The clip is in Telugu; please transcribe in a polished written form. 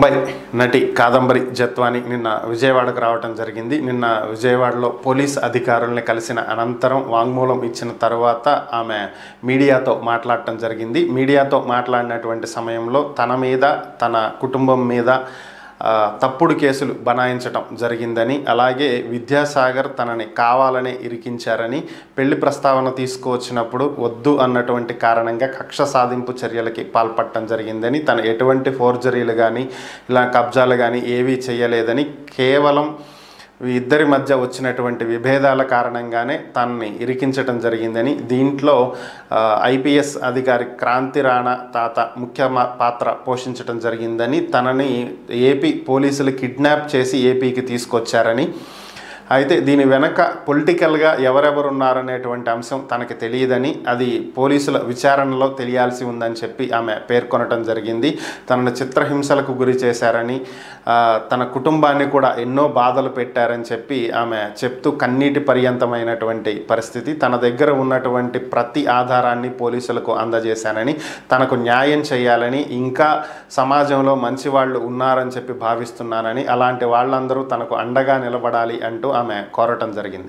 ముంబై నటి కాదంబరి జత్వాని నిన్న విజయవాడకు రావడం జరిగింది. నిన్న విజయవాడలో పోలీస్ అధికారుల్ని కలిసిన అనంతరం వాంగ్మూలం ఇచ్చిన తర్వాత ఆమె మీడియాతో మాట్లాడటం జరిగింది. మీడియాతో మాట్లాడినటువంటి సమయంలో తన మీద, తన కుటుంబం మీద తప్పుడు కేసులు బనాయించటం జరిగిందని, అలాగే విద్యాసాగర్ తనని కావాలనే ఇరికించారని, పెళ్లి ప్రస్తావన తీసుకువచ్చినప్పుడు వద్దు అన్నటువంటి కారణంగా కక్ష సాధింపు చర్యలకి పాల్పడటం జరిగిందని, తను ఎటువంటి ఫోర్జరీలు కానీ ఇలా కబ్జాలు కానీ ఏవీ చేయలేదని, కేవలం ఇద్దరి మధ్య వచ్చినటువంటి విభేదాల కారణంగానే తనని ఇరికించటం జరిగిందని, దీంట్లో ఐపీఎస్ అధికారి క్రాంతి రాణా తాత ముఖ్య పాత్ర పోషించటం జరిగిందని, తనని ఏపీ పోలీసులు కిడ్నాప్ చేసి ఏపీకి తీసుకొచ్చారని, అయితే దీని వెనక పొలిటికల్గా ఎవరెవరు ఉన్నారనేటువంటి అంశం తనకి తెలియదని, అది పోలీసుల విచారణలో తెలియాల్సి ఉందని చెప్పి ఆమె పేర్కొనటం జరిగింది. తనను చిత్రహింసలకు గురి చేశారని, తన కుటుంబాన్ని కూడా ఎన్నో బాధలు పెట్టారని చెప్పి ఆమె చెప్తూ కన్నీటి పర్యంతమైనటువంటి పరిస్థితి. తన దగ్గర ఉన్నటువంటి ప్రతి ఆధారాన్ని పోలీసులకు అందజేశానని, తనకు న్యాయం చేయాలని, ఇంకా సమాజంలో మంచి వాళ్ళు ఉన్నారని చెప్పి భావిస్తున్నానని, అలాంటి వాళ్ళందరూ తనకు అండగా నిలబడాలి అంటూ ఆమె కోరటం జరిగింది.